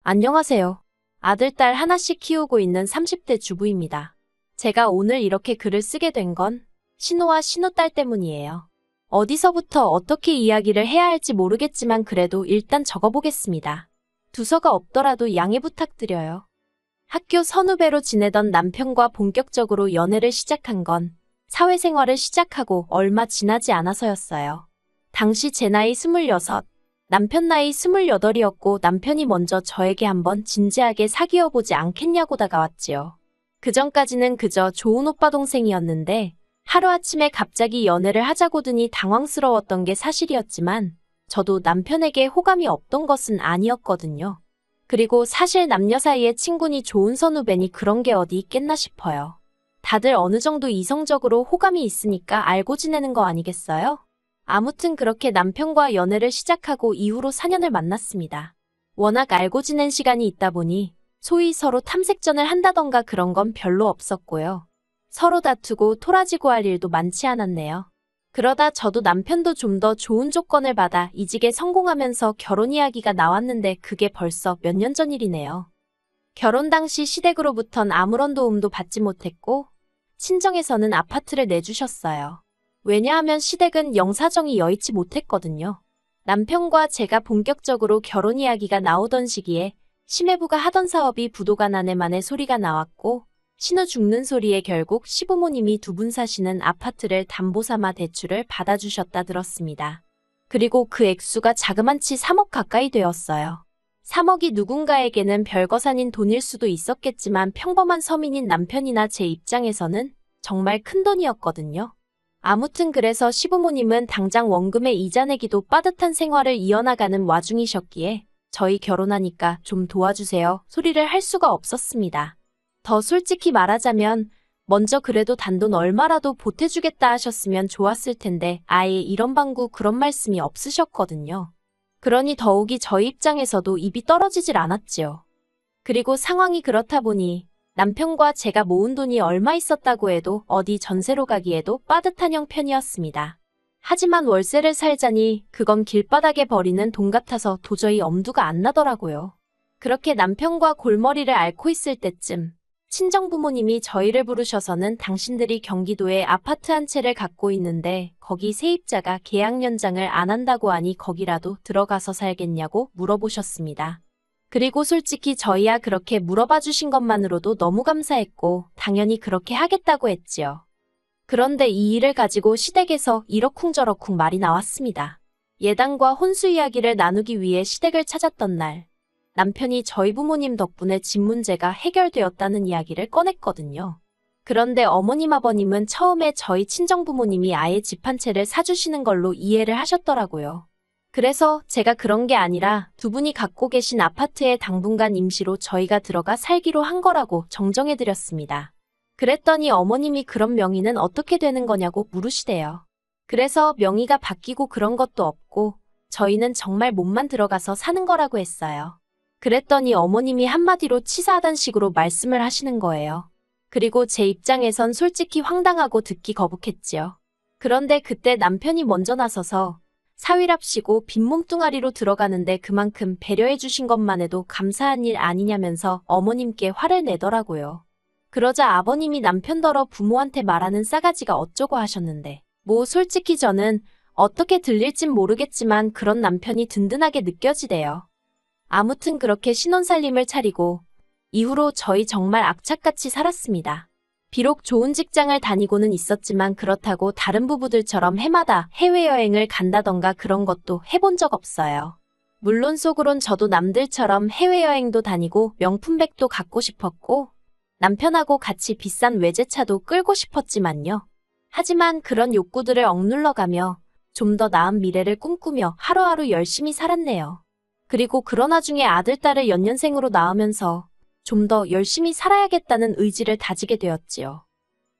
안녕하세요. 아들, 딸 하나씩 키우고 있는 30대 주부입니다. 제가 오늘 이렇게 글을 쓰게 된 건 신우와 신우딸 때문이에요. 어디서부터 어떻게 이야기를 해야 할지 모르겠지만 그래도 일단 적어보겠습니다. 두서가 없더라도 양해 부탁드려요. 학교 선후배로 지내던 남편과 본격적으로 연애를 시작한 건 사회생활을 시작하고 얼마 지나지 않아서였어요. 당시 제 나이 26, 남편 나이 28이었고 남편이 먼저 저에게 한번 진지하게 사귀어보지 않겠냐고 다가왔지요. 그전까지는 그저 좋은 오빠 동생이었는데 하루아침에 갑자기 연애를 하자고더니 당황스러웠던 게 사실이었지만 저도 남편에게 호감이 없던 것은 아니었거든요. 그리고 사실 남녀 사이에 친분이 좋은 선후배니 그런 게 어디 있겠나 싶어요. 다들 어느 정도 이성적으로 호감이 있으니까 알고 지내는 거 아니겠어요? 아무튼 그렇게 남편과 연애를 시작하고 이후로 4년을 만났습니다. 워낙 알고 지낸 시간이 있다 보니 소위 서로 탐색전을 한다던가 그런 건 별로 없었고요. 서로 다투고 토라지고 할 일도 많지 않았네요. 그러다 저도 남편도 좀 더 좋은 조건을 받아 이직에 성공하면서 결혼 이야기가 나왔는데 그게 벌써 몇 년 전 일이네요. 결혼 당시 시댁으로부턴 아무런 도움도 받지 못했고 친정에서는 아파트를 내주셨어요. 왜냐하면 시댁은 영 사정이 여의치 못했거든요. 남편과 제가 본격적으로 결혼 이야기가 나오던 시기에 시매부가 하던 사업이 부도가 나네 만에 소리가 나왔고 신우 죽는 소리에 결국 시부모님이 두 분 사시는 아파트를 담보 삼아 대출을 받아주셨다 들었습니다. 그리고 그 액수가 자그만치 3억 가까이 되었어요. 3억이 누군가에게는 별것 아닌 돈일 수도 있었겠지만 평범한 서민인 남편이나 제 입장에서는 정말 큰 돈이었거든요. 아무튼 그래서 시부모님은 당장 원금의 이자 내기도 빠듯한 생활을 이어나가는 와중이셨기에 저희 결혼하니까 좀 도와주세요 소리를 할 수가 없었습니다. 더 솔직히 말하자면 먼저 그래도 단돈 얼마라도 보태주겠다 하셨으면 좋았을 텐데 아예 이런 방구 그런 말씀이 없으셨거든요. 그러니 더욱이 저희 입장에서도 입이 떨어지질 않았지요. 그리고 상황이 그렇다 보니 남편과 제가 모은 돈이 얼마 있었다고 해도 어디 전세로 가기에도 빠듯한 형편이었습니다. 하지만 월세를 살자니 그건 길바닥에 버리는 돈 같아서 도저히 엄두가 안 나더라고요. 그렇게 남편과 골머리를 앓고 있을 때쯤 친정부모님이 저희를 부르셔서는 당신들이 경기도에 아파트 한 채를 갖고 있는데 거기 세입자가 계약 연장을 안 한다고 하니 거기라도 들어가서 살겠냐고 물어보셨습니다. 그리고 솔직히 저희야 그렇게 물어봐 주신 것만으로도 너무 감사했고 당연히 그렇게 하겠다고 했지요. 그런데 이 일을 가지고 시댁에서 이러쿵저러쿵 말이 나왔습니다. 예단과 혼수 이야기를 나누기 위해 시댁을 찾았던 날 남편이 저희 부모님 덕분에 집 문제가 해결되었다는 이야기를 꺼냈거든요. 그런데 어머님 아버님은 처음에 저희 친정부모님이 아예 집 한 채를 사주시는 걸로 이해를 하셨더라고요. 그래서 제가 그런 게 아니라 두 분이 갖고 계신 아파트에 당분간 임시로 저희가 들어가 살기로 한 거라고 정정해드렸습니다. 그랬더니 어머님이 그런 명의는 어떻게 되는 거냐고 물으시대요. 그래서 명의가 바뀌고 그런 것도 없고 저희는 정말 몸만 들어가서 사는 거라고 했어요. 그랬더니 어머님이 한마디로 치사하단 식으로 말씀을 하시는 거예요. 그리고 제 입장에선 솔직히 황당하고 듣기 거북했지요. 그런데 그때 남편이 먼저 나서서 사위랍시고 빈몸뚱아리로 들어가는데 그만큼 배려해 주신 것만 해도 감사한 일 아니냐면서 어머님께 화를 내더라고요. 그러자 아버님이 남편더러 부모한테 말하는 싸가지가 어쩌고 하셨는데 뭐 솔직히 저는 어떻게 들릴진 모르겠지만 그런 남편이 든든하게 느껴지대요. 아무튼 그렇게 신혼살림을 차리고 이후로 저희 정말 악착같이 살았습니다. 비록 좋은 직장을 다니고는 있었지만 그렇다고 다른 부부들처럼 해마다 해외여행을 간다던가 그런 것도 해본 적 없어요. 물론 속으론 저도 남들처럼 해외여행도 다니고 명품백도 갖고 싶었고 남편하고 같이 비싼 외제차도 끌고 싶었지만요. 하지만 그런 욕구들을 억눌러가며 좀 더 나은 미래를 꿈꾸며 하루하루 열심히 살았네요. 그리고 그런 와중에 아들, 딸을 연년생으로 낳으면서 좀 더 열심히 살아야겠다는 의지를 다지게 되었지요.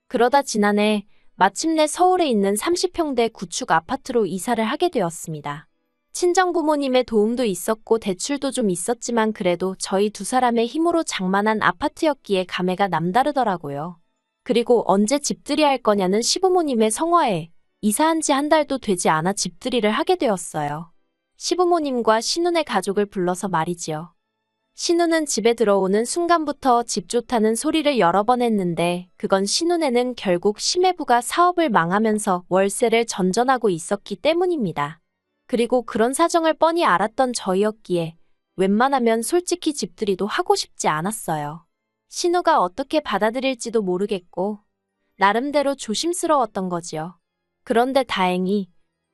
그러다 지난해 마침내 서울에 있는 30평대 구축 아파트로 이사를 하게 되었습니다. 친정부모님의 도움도 있었고 대출도 좀 있었지만 그래도 저희 두 사람의 힘으로 장만한 아파트였기에 감회가 남다르더라고요. 그리고 언제 집들이 할 거냐는 시부모님의 성화에 이사한 지 한 달도 되지 않아 집들이를 하게 되었어요. 시부모님과 신혼의 가족을 불러서 말이지요. 신우는 집에 들어오는 순간부터 집 좋다는 소리를 여러 번 했는데 그건 신우네는 결국 심해부가 사업을 망하면서 월세를 전전하고 있었기 때문입니다. 그리고 그런 사정을 뻔히 알았던 저희였기에 웬만하면 솔직히 집들이도 하고 싶지 않았어요. 신우가 어떻게 받아들일지도 모르겠고 나름대로 조심스러웠던 거지요. 그런데 다행히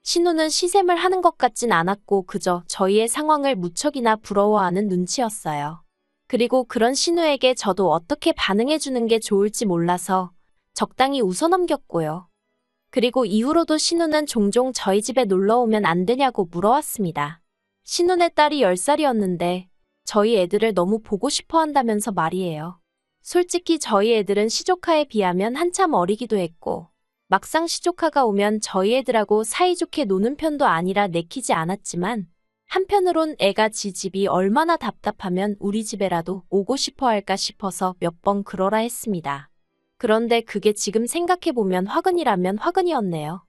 신우는 시샘을 하는 것 같진 않았고 그저 저희의 상황을 무척이나 부러워하는 눈치였어요. 그리고 그런 신우에게 저도 어떻게 반응해주는 게 좋을지 몰라서 적당히 웃어넘겼고요. 그리고 이후로도 신우는 종종 저희 집에 놀러오면 안 되냐고 물어왔습니다. 신우네 딸이 10살이었는데 저희 애들을 너무 보고 싶어 한다면서 말이에요. 솔직히 저희 애들은 시조카에 비하면 한참 어리기도 했고 막상 시조카가 오면 저희 애들하고 사이좋게 노는 편도 아니라 내키지 않았지만 한편으론 애가 지 집이 얼마나 답답하면 우리 집에라도 오고 싶어 할까 싶어서 몇 번 그러라 했습니다. 그런데 그게 지금 생각해보면 화근이라면 화근이었네요.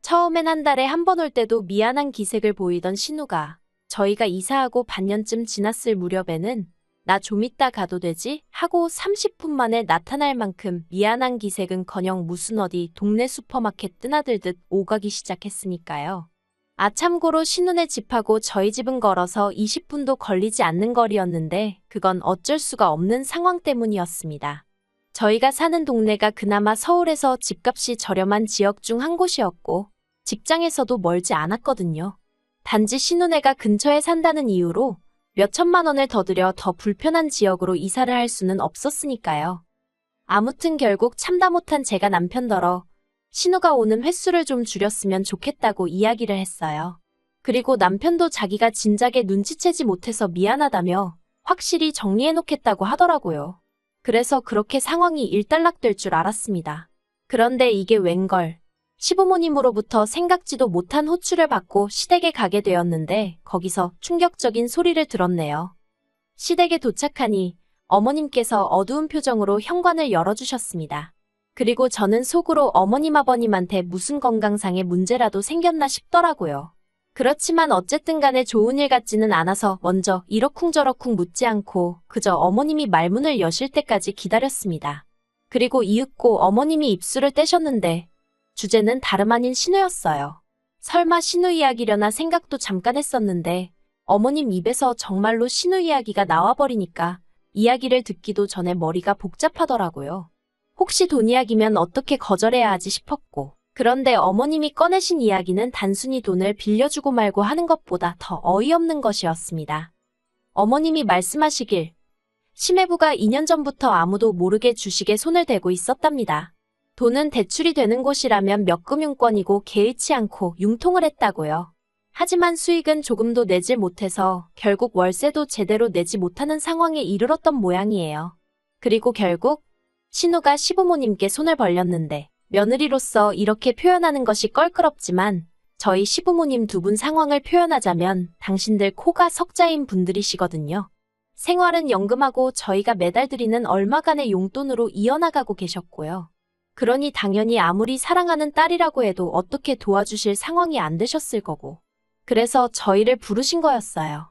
처음엔 한 달에 한 번 올 때도 미안한 기색을 보이던 신우가 저희가 이사하고 반년쯤 지났을 무렵에는 나 좀 이따 가도 되지? 하고 30분 만에 나타날 만큼 미안한 기색은커녕 무슨 어디 동네 슈퍼마켓 뜨나들듯 오가기 시작했으니까요. 참고로 신우네 집하고 저희 집은 걸어서 20분도 걸리지 않는 거리였는데 그건 어쩔 수가 없는 상황 때문이었습니다. 저희가 사는 동네가 그나마 서울에서 집값이 저렴한 지역 중 한 곳이었고 직장에서도 멀지 않았거든요. 단지 신우네가 근처에 산다는 이유로 몇 천만 원을 더 들여 더 불편한 지역으로 이사를 할 수는 없었으니까요. 아무튼 결국 참다 못한 제가 남편더러 신우가 오는 횟수를 좀 줄였으면 좋겠다고 이야기를 했어요. 그리고 남편도 자기가 진작에 눈치채지 못해서 미안하다며 확실히 정리해놓겠다고 하더라고요. 그래서 그렇게 상황이 일단락될 줄 알았습니다. 그런데 이게 웬걸. 시부모님으로부터 생각지도 못한 호출을 받고 시댁에 가게 되었는데 거기서 충격적인 소리를 들었네요. 시댁에 도착하니 어머님께서 어두운 표정으로 현관을 열어주셨습니다. 그리고 저는 속으로 어머님 아버님한테 무슨 건강상의 문제라도 생겼나 싶더라고요. 그렇지만 어쨌든 간에 좋은 일 같지는 않아서 먼저 이러쿵저러쿵 묻지 않고 그저 어머님이 말문을 여실 때까지 기다렸습니다. 그리고 이윽고 어머님이 입술을 떼셨는데 주제는 다름 아닌 신우였어요. 설마 신우 이야기려나 생각도 잠깐 했었는데 어머님 입에서 정말로 신우 이야기가 나와버리니까 이야기를 듣기도 전에 머리가 복잡하더라고요. 혹시 돈 이야기면 어떻게 거절해야 하지 싶었고 그런데 어머님이 꺼내신 이야기는 단순히 돈을 빌려주고 말고 하는 것보다 더 어이없는 것이었습니다. 어머님이 말씀하시길 심해부가 2년 전부터 아무도 모르게 주식에 손을 대고 있었답니다. 돈은 대출이 되는 곳이라면 몇 금융권이고 개의치 않고 융통을 했다고요. 하지만 수익은 조금도 내질 못해서 결국 월세도 제대로 내지 못하는 상황에 이르렀던 모양이에요. 그리고 결국 신우가 시부모님께 손을 벌렸는데 며느리로서 이렇게 표현하는 것이 껄끄럽지만 저희 시부모님 두 분 상황을 표현하자면 당신들 코가 석자인 분들이시거든요. 생활은 연금하고 저희가 매달 드리는 얼마간의 용돈으로 이어나가고 계셨고요. 그러니 당연히 아무리 사랑하는 딸이라고 해도 어떻게 도와주실 상황이 안 되셨을 거고. 그래서 저희를 부르신 거였어요.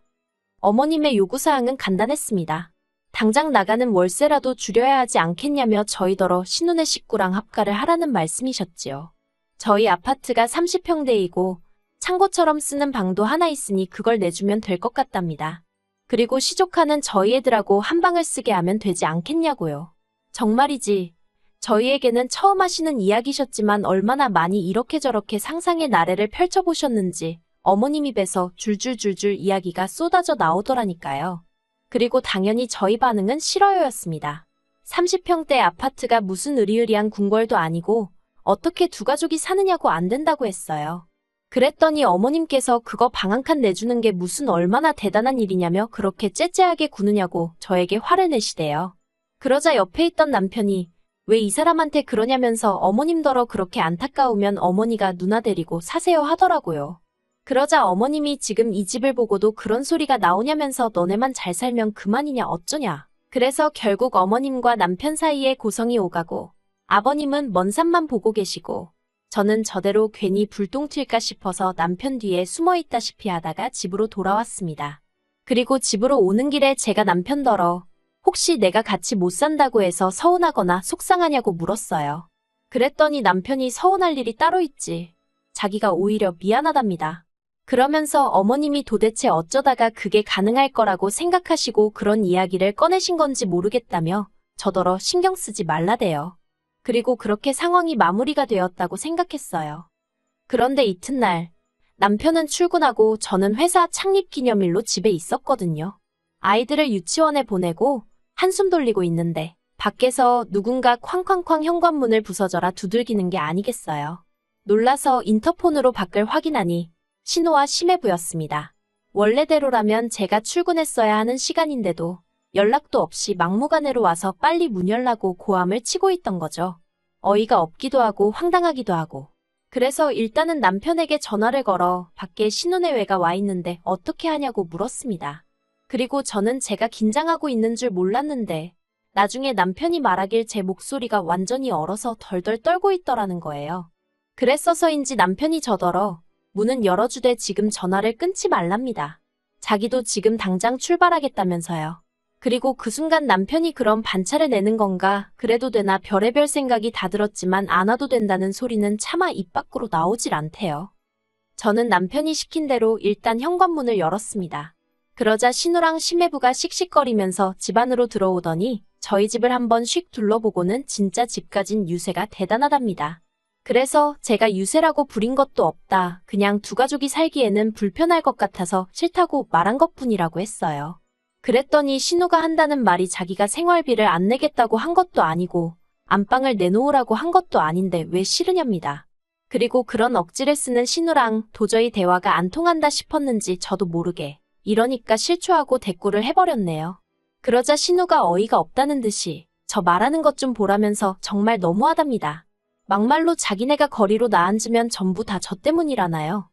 어머님의 요구사항은 간단했습니다. 당장 나가는 월세라도 줄여야 하지 않겠냐며 저희더러 신우네 식구랑 합가를 하라는 말씀이셨지요. 저희 아파트가 30평대이고 창고처럼 쓰는 방도 하나 있으니 그걸 내주면 될 것 같답니다. 그리고 시조카는 저희 애들하고 한 방을 쓰게 하면 되지 않겠냐고요. 정말이지. 저희에게는 처음 하시는 이야기셨지만 얼마나 많이 이렇게 저렇게 상상의 나래를 펼쳐보셨는지 어머님 입에서 줄줄줄줄 이야기가 쏟아져 나오더라니까요. 그리고 당연히 저희 반응은 싫어요였습니다. 30평대 아파트가 무슨 으리으리한 궁궐도 아니고 어떻게 두 가족이 사느냐고 안 된다고 했어요. 그랬더니 어머님께서 그거 방 한 칸 내주는 게 무슨 얼마나 대단한 일이냐며 그렇게 째째하게 구느냐고 저에게 화를 내시대요. 그러자 옆에 있던 남편이 왜 이 사람한테 그러냐면서 어머님더러 그렇게 안타까우면 어머니가 누나 데리고 사세요 하더라고요. 그러자 어머님이 지금 이 집을 보고도 그런 소리가 나오냐면서 너네만 잘 살면 그만이냐 어쩌냐. 그래서 결국 어머님과 남편 사이에 고성이 오가고 아버님은 먼 산만 보고 계시고 저는 저대로 괜히 불똥 튈까 싶어서 남편 뒤에 숨어있다시피 하다가 집으로 돌아왔습니다. 그리고 집으로 오는 길에 제가 남편더러 혹시 내가 같이 못 산다고 해서 서운하거나 속상하냐고 물었어요. 그랬더니 남편이 서운할 일이 따로 있지. 자기가 오히려 미안하답니다. 그러면서 어머님이 도대체 어쩌다가 그게 가능할 거라고 생각하시고 그런 이야기를 꺼내신 건지 모르겠다며 저더러 신경 쓰지 말라대요. 그리고 그렇게 상황이 마무리가 되었다고 생각했어요. 그런데 이튿날 남편은 출근하고 저는 회사 창립 기념일로 집에 있었거든요. 아이들을 유치원에 보내고 한숨 돌리고 있는데 밖에서 누군가 쾅쾅쾅 현관문을 부서져라 두들기는 게 아니겠어요. 놀라서 인터폰으로 밖을 확인하니 신호와 심해부였습니다. 원래대로라면 제가 출근했어야 하는 시간인데도 연락도 없이 막무가내로 와서 빨리 문 열라고 고함을 치고 있던 거죠. 어이가 없기도 하고 황당하기도 하고. 그래서 일단은 남편에게 전화를 걸어 밖에 신혼여행가 와 있는데 어떻게 하냐고 물었습니다. 그리고 저는 제가 긴장하고 있는 줄 몰랐는데 나중에 남편이 말하길 제 목소리가 완전히 얼어서 덜덜 떨고 있더라는 거예요. 그랬어서인지 남편이 저더러 문은 열어주되 지금 전화를 끊지 말랍니다. 자기도 지금 당장 출발하겠다면서요. 그리고 그 순간 남편이 그럼 반차를 내는 건가 그래도 되나 별의별 생각이 다 들었지만 안 와도 된다는 소리는 차마 입 밖으로 나오질 않대요. 저는 남편이 시킨 대로 일단 현관문을 열었습니다. 그러자 신우랑 심해부가 씩씩거리면서 집 안으로 들어오더니 저희 집을 한번 휙 둘러보고는 진짜 집 가진 유세가 대단하답니다. 그래서 제가 유세라고 부린 것도 없다. 그냥 두 가족이 살기에는 불편할 것 같아서 싫다고 말한 것뿐이라고 했어요. 그랬더니 신우가 한다는 말이 자기가 생활비를 안 내겠다고 한 것도 아니고 안방을 내놓으라고 한 것도 아닌데 왜 싫으냐입니다. 그리고 그런 억지를 쓰는 신우랑 도저히 대화가 안 통한다 싶었는지 저도 모르게 이러니까 실추하고 대꾸를 해버렸네요. 그러자 신우가 어이가 없다는 듯이 저 말하는 것 좀 보라면서 정말 너무하답니다. 막말로 자기네가 거리로 나앉으면 전부 다 저 때문이라나요.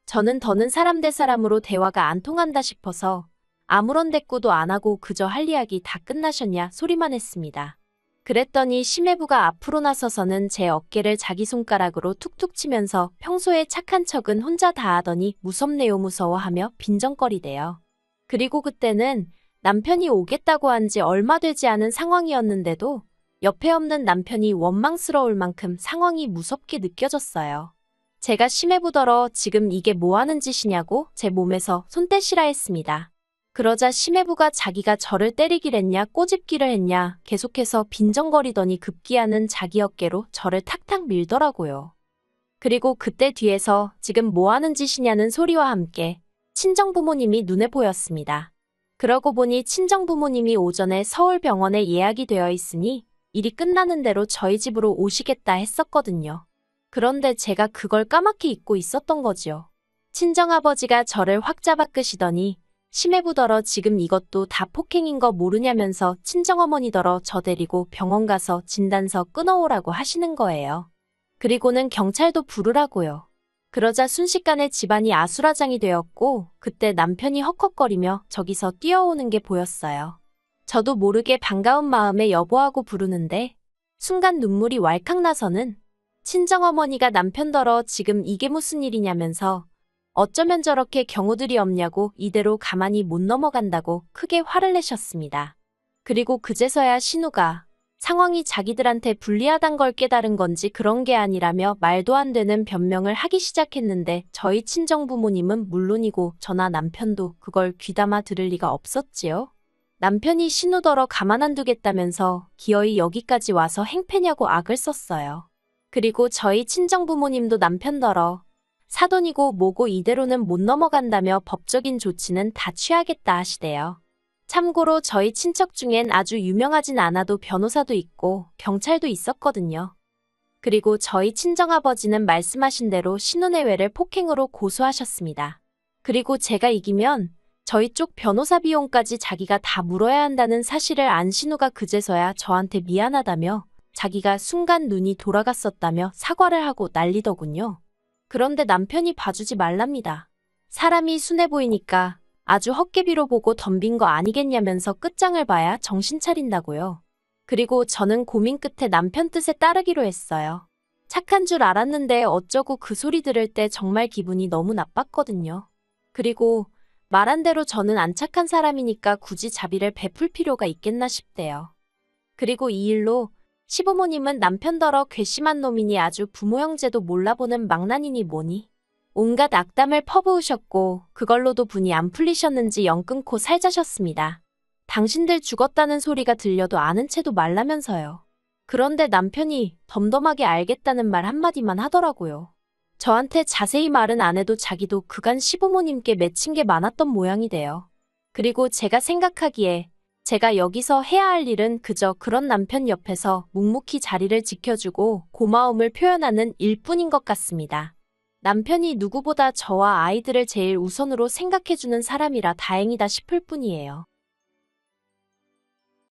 저는 더는 사람 대 사람으로 대화가 안 통한다 싶어서 아무런 대꾸도 안 하고 그저 할 이야기 다 끝나셨냐 소리만 했습니다. 그랬더니 심해부가 앞으로 나서서는 제 어깨를 자기 손가락으로 툭툭 치면서 평소에 착한 척은 혼자 다 하더니 무섭네요 무서워하며 빈정거리대요. 그리고 그때는 남편이 오겠다고 한 지 얼마 되지 않은 상황이었는데도 옆에 없는 남편이 원망스러울 만큼 상황이 무섭게 느껴졌어요. 제가 심해부더러 지금 이게 뭐 하는 짓이냐고 제 몸에서 손 떼시라 했습니다. 그러자 심해부가 자기가 저를 때리길 했냐 꼬집기를 했냐 계속해서 빈정거리더니 급기야는 자기 어깨로 저를 탁탁 밀더라고요. 그리고 그때 뒤에서 지금 뭐 하는 짓이냐는 소리와 함께 친정부모님이 눈에 보였습니다. 그러고 보니 친정부모님이 오전에 서울병원에 예약이 되어 있으니 일이 끝나는 대로 저희 집으로 오시겠다 했었거든요. 그런데 제가 그걸 까맣게 잊고 있었던 거지요. 친정아버지가 저를 확 잡아 끄시더니 심해부더러 지금 이것도 다 폭행인 거 모르냐면서 친정어머니더러 저 데리고 병원 가서 진단서 끊어오라고 하시는 거예요. 그리고는 경찰도 부르라고요. 그러자 순식간에 집안이 아수라장이 되었고 그때 남편이 헉헉거리며 저기서 뛰어오는 게 보였어요. 저도 모르게 반가운 마음에 여보하고 부르는데 순간 눈물이 왈칵 나서는 친정어머니가 남편더러 지금 이게 무슨 일이냐면서 어쩌면 저렇게 경우들이 없냐고 이대로 가만히 못 넘어간다고 크게 화를 내셨습니다. 그리고 그제서야 신우가 상황이 자기들한테 불리하단 걸 깨달은 건지 그런 게 아니라며 말도 안 되는 변명을 하기 시작했는데 저희 친정부모님은 물론이고 저나 남편도 그걸 귀담아 들을 리가 없었지요. 남편이 신우더러 가만 안 두겠다면서 기어이 여기까지 와서 행패냐고 악을 썼어요. 그리고 저희 친정부모님도 남편더러 사돈이고 뭐고 이대로는 못 넘어간다며 법적인 조치는 다 취하겠다 하시대요. 참고로 저희 친척 중엔 아주 유명하진 않아도 변호사도 있고 경찰도 있었거든요. 그리고 저희 친정아버지는 말씀하신 대로 신혼예외를 폭행으로 고소하셨습니다. 그리고 제가 이기면 저희 쪽 변호사 비용까지 자기가 다 물어야 한다는 사실을 안 신우가 그제서야 저한테 미안하다며 자기가 순간 눈이 돌아갔었다며 사과를 하고 난리더군요. 그런데 남편이 봐주지 말랍니다. 사람이 순해 보이니까 아주 헛개비로 보고 덤빈 거 아니겠냐면서 끝장을 봐야 정신 차린다고요. 그리고 저는 고민 끝에 남편 뜻에 따르기로 했어요. 착한 줄 알았는데 어쩌고 그 소리 들을 때 정말 기분이 너무 나빴거든요. 그리고 말한 대로 저는 안 착한 사람이니까 굳이 자비를 베풀 필요가 있겠나 싶대요. 그리고 이 일로 시부모님은 남편더러 괘씸한 놈이니 아주 부모 형제도 몰라보는 망나니니 뭐니 온갖 악담을 퍼부으셨고 그걸로도 분이 안 풀리셨는지 영 끊고 살자셨습니다. 당신들 죽었다는 소리가 들려도 아는 채도 말라면서요. 그런데 남편이 덤덤하게 알겠다는 말 한마디만 하더라고요. 저한테 자세히 말은 안 해도 자기도 그간 시부모님께 맺힌 게 많았던 모양이 돼요. 그리고 제가 생각하기에 제가 여기서 해야 할 일은 그저 그런 남편 옆에서 묵묵히 자리를 지켜주고 고마움을 표현하는 일뿐인 것 같습니다. 남편이 누구보다 저와 아이들을 제일 우선으로 생각해주는 사람이라 다행이다 싶을 뿐이에요.